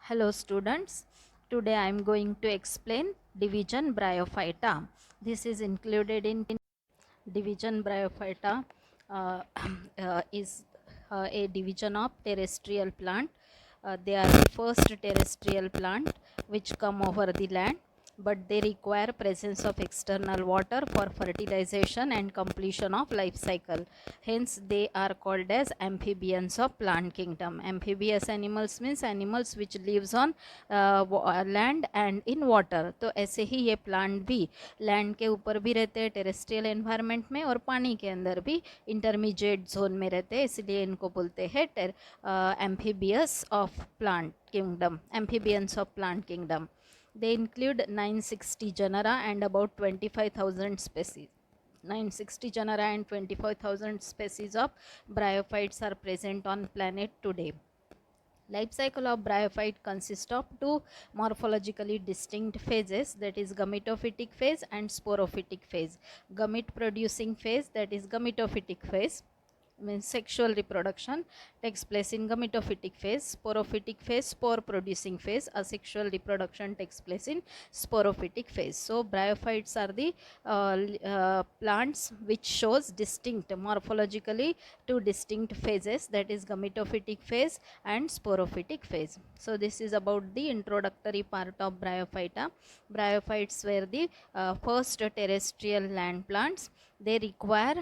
Hello students, today I am going to explain division Bryophyta. This is included in division Bryophyta is a division of terrestrial plant. They are the first terrestrial plant which come over the land, but they require presence of external water for fertilization and completion of life cycle. Hence they are called as amphibians of plant kingdom. Amphibious animals means animals which lives on land and in water. तो ऐसे ही ये plant भी land के ऊपर भी रहते हैं terrestrial environment में, और पानी के अंदर भी इंटरमीडिएट जोन में रहते हैं, इसलिए इनको बोलते हैं amphibious of plant kingdom, amphibians of plant kingdom. They include 960 genera and about 25,000 species. 960 genera and 25,000 species of bryophytes are present on planet today. Life cycle of bryophyte consists of two morphologically distinct phases, that is gametophytic phase and sporophytic phase. Gamete producing phase, that is gametophytic phase, means sexual reproduction takes place in gametophytic phase. Sporophytic phase, spore producing phase. Asexual reproduction takes place in sporophytic phase. So bryophytes are the plants which shows distinct morphologically two distinct phases, that is gametophytic phase and sporophytic phase. So this is about the introductory part of Bryophyta. Bryophytes were the first terrestrial land plants. They require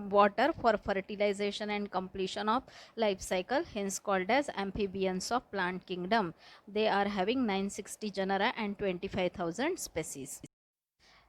water for fertilization and completion of life cycle, hence called as amphibians of plant kingdom. They are having 960 genera and 25,000 species.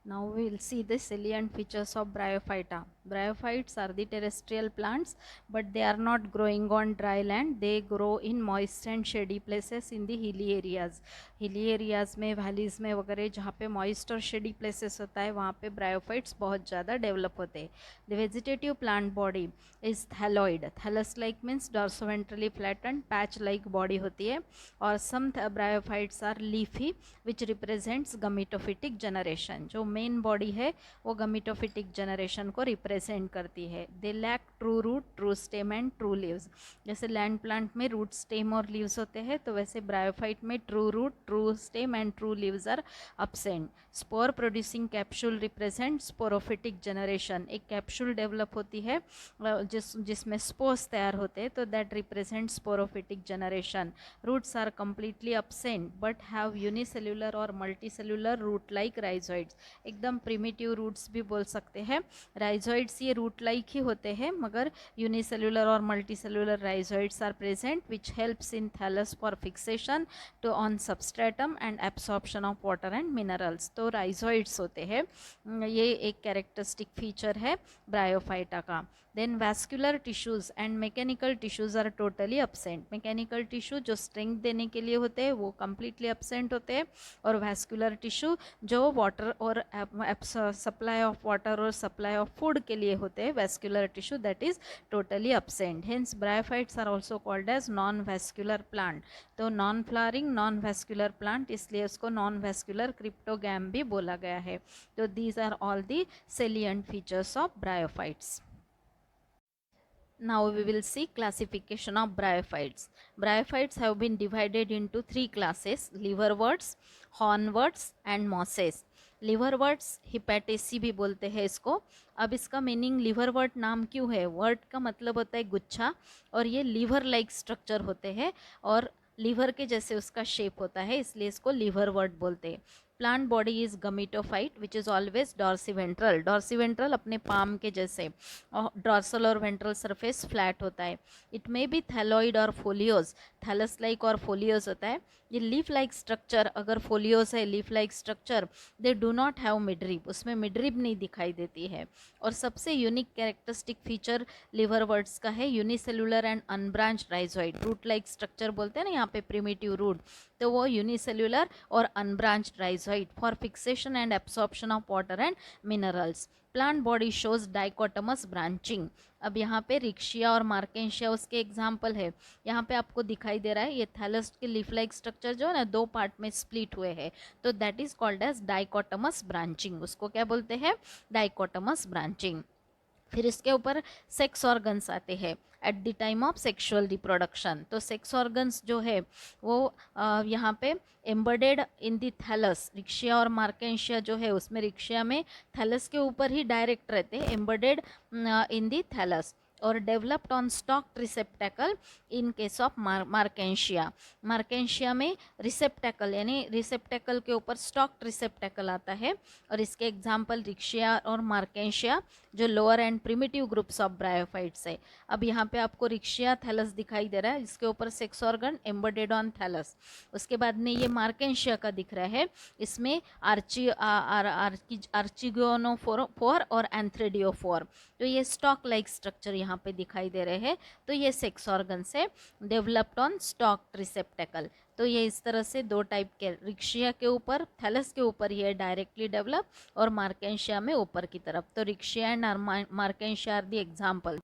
Now we will see the salient features of Bryophyta. Bryophytes are the terrestrial plants, but they are not growing on dry land. They grow in moist and shady places in the hilly areas. Hilly areas में, valleys में वगैरह जहाँ पे moist और shady places होता है, वहाँ पे bryophytes बहुत ज़्यादा develop होते हैं. The vegetative plant body is thalloid. Thallus like means dorsoventrally flattened, patch like body होती है. और some bryophytes are leafy, which represents gametophytic generation. जो मेन बॉडी है वो गमीटोफिटिक जनरेशन को रिप्रेजेंट करती है. They lack true root, true stem and true leaves. जैसे लैंड प्लांट में रूट, स्टेम और लीव्स होते हैं, तो वैसे ब्रायोफाइट में true root, true stem and true leaves are absent. Spore producing capsule represent sporophytic generation. एक कैप्सूल डेवलप होती है जिसमें स्पोर्स तैयार होते हैं, तो that represent sporophytic generation. Roots are completely absent but have unicellular और multicellular root like rhizoids. एकदम प्रिमिटिव रूट्स भी बोल सकते हैं. राइजोइड्स ये रूट लाइक ही होते हैं, मगर यूनिसेल्युलर और multicellular rhizoids are present which helps in thallus for fixation to on substratum and absorption of water and minerals. तो राइजोइड्स होते हैं, ये एक कैरेक्टरिस्टिक फीचर है ब्रायोफाइटा का. Then vascular tissues and mechanical tissues are totally absent. Mechanical tissue जो strength देने के लिए होते हैं वो completely absent होते हैं, और वैस्कुलर टिश्यू जो वाटर और सप्लाई ऑफ वाटर और सप्लाई ऑफ फूड के लिए होते हैं, vascular tissue that is totally absent. Hence bryophytes are also called as non vascular plant. तो non flowering non vascular plant, इसलिए उसको नॉन वैस्कुलर क्रिप्टोगैम भी बोला गया है. तो these are all the salient features of bryophytes. Now we will see classification of bryophytes. Bryophytes have been divided into three classes: liverworts, hornworts and mosses. लिवरवर्ट्स हिपैटेसी भी बोलते हैं इसको. अब इसका मीनिंग लिवरवर्ट नाम क्यों है? वर्ट का मतलब होता है गुच्छा, और ये लीवर लाइक स्ट्रक्चर होते हैं और लीवर के जैसे उसका शेप होता है, इसलिए इसको लिवरवर्ट बोलते हैं. Plant body is gametophyte which is always dorsiventral. Dorsiventral अपने पाम के जैसे, और डॉर्सल और वेंट्रल सरफेस फ्लैट होता है. इट मे बी थैलॉइड और फोलियोज. थैलस लाइक और फोलियोज होता है. ये लीफ लाइक स्ट्रक्चर, अगर फोलियोज है leaf like structure, they do not have midrib, उसमें मिडरिब नहीं दिखाई देती है. और सबसे यूनिक कैरेक्टरिस्टिक फीचर लिवरवर्ट्स का है unicellular and unbranch rhizoid. Root like structure बोलते हैं ना यहाँ पे प्रिमिटिव रूट, तो वो यूनिसेलुलर और unbranched rhizoid for fixation and absorption of water and minerals. Plant body shows dichotomous branching. अब यहाँ पे रिक्शिया और मार्केंशिया उसके एग्जाम्पल है. यहाँ पे आपको दिखाई दे रहा है ये थैलस के लीफ लाइक स्ट्रक्चर जो है ना, दो पार्ट में स्प्लिट हुए हैं, तो that is called as dichotomous branching. उसको क्या बोलते हैं? Dichotomous branching. फिर इसके ऊपर सेक्स ऑर्गन्स आते हैं at the time of sexual reproduction. तो सेक्स ऑर्गन्स जो है वो यहाँ पे embedded in the thallus, Riccia और मार्केंशिया जो है उसमें रिक्शिया में थैलस के ऊपर ही डायरेक्ट रहते हैं, एम्बेडेड इन द थैलस, और developed on stocked receptacle in case of Marchantia. Marchantia में रिसेप्टेकल यानी रिसेप्टेकल के ऊपर स्टॉक्ड रिसेप्टेकल आता है, और इसके एग्जाम्पल रिक्शिया और मार्केंशिया जो lower and primitive groups of bryophytes है। अब यहाँ पे आपको रिक्शिया थैलस दिखाई दे रहा है, इसके ऊपर sex organ embedded on thallus. उसके बाद में ये मार्केंशिया का दिख रहा है, इसमें आर्चिगोनोफोर और एंथ्रेडियोफोर, तो ये स्टॉक लाइक स्ट्रक्चर यहाँ पे दिखाई दे रहे हैं। तो ये सेक्स ऑर्गन से डेवलप्ड ऑन स्टॉक रिसेप्टेकल। तो ये इस तरह से दो टाइप के, रिक्शिया के ऊपर थैलस के ऊपर ये डायरेक्टली डेवलप, और मार्केंशिया में ऊपर की तरफ। तो Riccia and Marchantia are the example.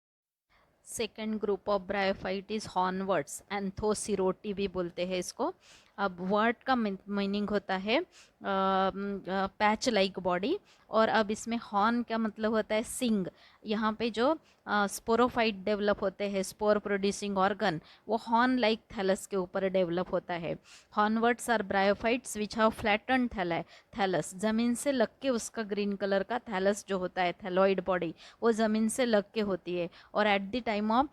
Second group of bryophyte is hornworts, Anthocerotae भी बोलते हैं इसको। अब वर्ड का मीनिंग होता है पैच लाइक बॉडी, और अब इसमें हॉर्न का मतलब होता है सिंग। यहाँ पे जो स्पोरोफाइट डेवलप होते हैं, स्पोर प्रोड्यूसिंग ऑर्गन, वो हॉर्न लाइक थैलस के ऊपर डेवलप होता है। Hornworts are bryophytes which have flattened thallus, ज़मीन से लग के उसका ग्रीन कलर का थैलस जो होता है, थैलॉइड बॉडी, वो ज़मीन से लग के होती है। और eight the time of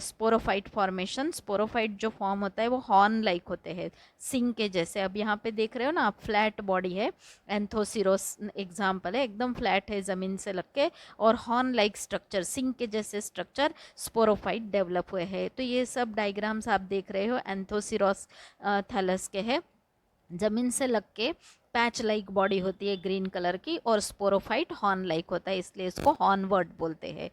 sporophyte formation, sporophyte जो फॉर्म होता है वो हॉर्न लाइक होते हैं, सिंग के जैसे। अब यहाँ पे देख रहे हो ना आप, फ्लैट बॉडी है, एंथोसिरोस एग्जाम्पल है, एकदम फ्लैट है ज़मीन से लग के, और हॉर्न लाइक स्ट्रक्चर, सिंग के जैसे स्ट्रक्चर स्पोरोफाइट डेवलप हुए हैं। तो ये सब डायग्राम्स आप देख रहे हो एंथोसिरोस थैलस के है, ज़मीन से लग के पैच लाइक बॉडी होती है ग्रीन कलर की, और स्पोरोफाइट हॉर्न लाइक होता है, इसलिए इसको हॉर्नवर्ड बोलते हैं।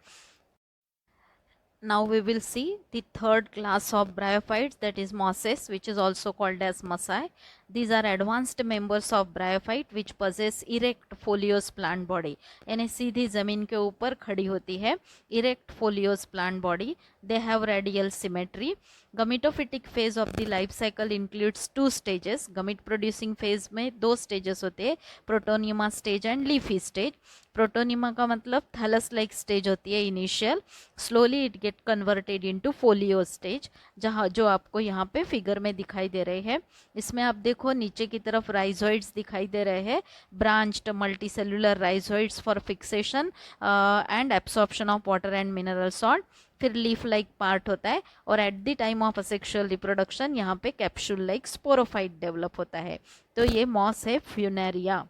Now we will see the third class of bryophytes, that is mosses, which is also called as mossae. These are advanced members of bryophyte which possess erect foliose plant body, यानी सीधी जमीन के ऊपर खड़ी होती है, erect foliose plant body. They have radial symmetry. Gametophytic phase of the life cycle includes two stages. Gamete producing phase में दो stages होते हैं, प्रोटोनियमा stage and leafy stage. प्रोटोनियमा का मतलब थैलस लाइक स्टेज होती है initial, slowly it get converted into folio stage, जहाँ जो आपको यहाँ पे फिगर में दिखाई दे रहे हैं। इसमें आप देखो नीचे की तरफ राइजोइड्स दिखाई दे रहे हैं, branched multicellular rhizoids for fixation and absorption of water and mineral salt. फिर लीफ लाइक पार्ट होता है, और eight the time of sexual reproduction यहाँ पे कैप्सूल लाइक स्पोरोफाइट डेवलप होता है। तो ये मॉस है फ्यूनेरिया।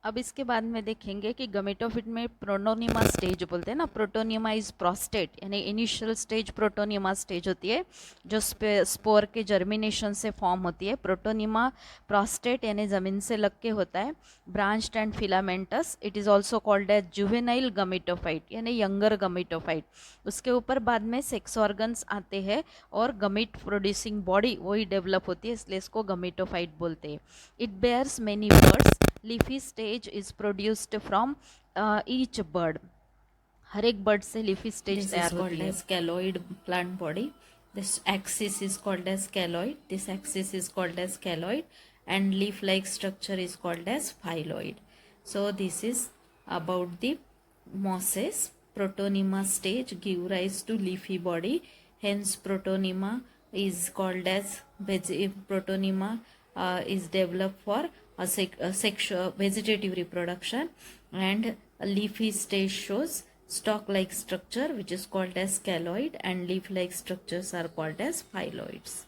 अब इसके बाद में देखेंगे कि गमेटोफिट में प्रोटोनियमा स्टेज बोलते हैं ना, प्रोटोनियमा इज प्रोस्टेट, यानी इनिशियल स्टेज प्रोटोनियमा स्टेज होती है जो स्पोर के जर्मिनेशन से फॉर्म होती है। प्रोटोनियमा प्रोस्टेट यानी ज़मीन से लग के होता है, branched and filamentous. It is also called as juvenile gametophyte यानी यंगर गमेटोफाइट। उसके ऊपर बाद में सेक्स ऑर्गन्स आते हैं और गमेट प्रोड्यूसिंग बॉडी वही डेवलप होती है, इसलिए इसको गमेटोफाइट बोलते हैं। It bears many buds. Leafy stage is produced from each bud, हर एक बर्ड से लीफी स्टेज तैयार होती है। Cauloid plant body, this axis is called as cauloid, this axis is called as cauloid, and leaf like structure is called as phylloid. So this is about the mosses. Protonema stage give rise to leafy body, hence protonema is called as protonema is developed for a sexual vegetative reproduction, and a leafy stage shows stalk like structure which is called as calloid, and leaf like structures are called as phylloids.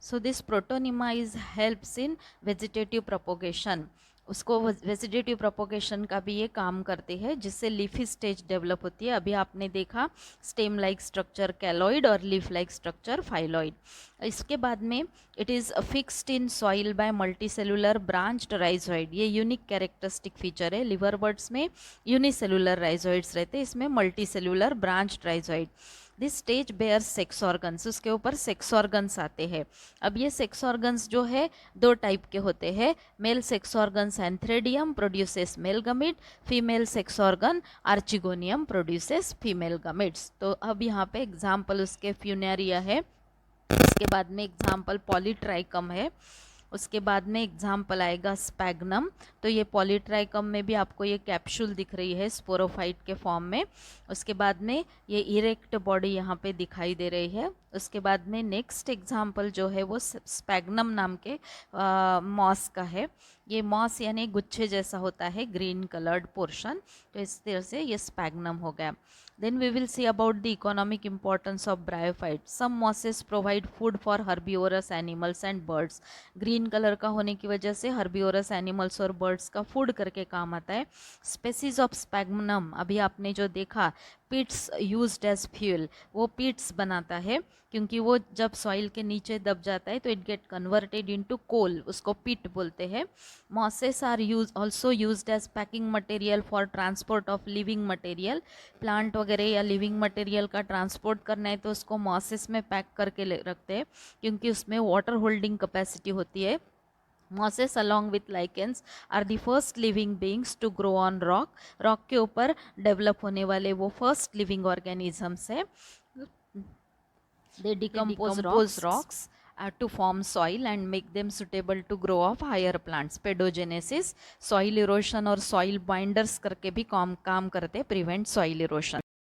So this protonema is helps in vegetative propagation. उसको vegetative propagation का भी ये काम करते हैं, जिससे leafy stage develop होती है। अभी आपने देखा स्टेम लाइक स्ट्रक्चर कैलोइड और लीफ लाइक स्ट्रक्चर फाइलॉइड। इसके बाद में it is fixed in soil by multicellular branched rhizoid, ये यूनिक कैरेक्टरिस्टिक फीचर है। लिवर बर्ड्स में यूनिसेलुलर राइजोइड्स रहते हैं, इसमें multicellular branched rhizoid. This stage bears sex organs, उसके ऊपर सेक्स ऑर्गन्स आते हैं। अब ये सेक्स ऑर्गन्स जो है दो टाइप के होते हैं। Male sex organs antheridium produces male gamete, female sex organ archegonium produces female gametes. तो अब यहाँ पे एग्जाम्पल उसके फ्यूनेरिया है, इसके बाद में एग्जाम्पल पॉलीट्राइकम है। उसके बाद में एग्जाम्पल आएगा स्पैग्नम, तो ये पॉलीट्राइकम में भी आपको ये कैप्सूल दिख रही है स्पोरोफाइट के फॉर्म में। उसके बाद में ये इरेक्ट बॉडी यहाँ पे दिखाई दे रही है। उसके बाद में नेक्स्ट एग्जाम्पल जो है वो स्पैग्नम नाम के मॉस का है। ये मॉस यानी गुच्छे जैसा होता है, ग्रीन कलर्ड पोर्शन, तो इस तरह से ये स्पैग्नम हो गया। Then we will see about the economic importance of bryophytes. Some mosses provide food for herbivorous animals and birds. Green colour का होने की वजह से herbivorous animals और birds का food करके काम आता है। Species of sphagnum, अभी आपने जो देखा पिट्स यूज्ड एज फ्यूल, वो पिट्स बनाता है क्योंकि वो जब सॉइल के नीचे दब जाता है तो it get converted into coal, उसको पिट बोलते हैं। Mosses are also used as packing material for transport of living material. Plant वगैरह या लिविंग मटेरियल का ट्रांसपोर्ट करना है तो उसको मॉसेस में पैक करके रखते हैं क्योंकि उसमें वाटर होल्डिंग कैपेसिटी होती है। Mosses along with lichens are the first living beings to grow on rock. Rock के ऊपर डेवलप होने वाले वो फर्स्ट लिविंग ऑर्गेनिजम्स है। They decompose rocks to form soil and make them suitable to grow of higher plants. Pedogenesis, soil erosion और soil binders करके भी काम करते, prevent soil erosion.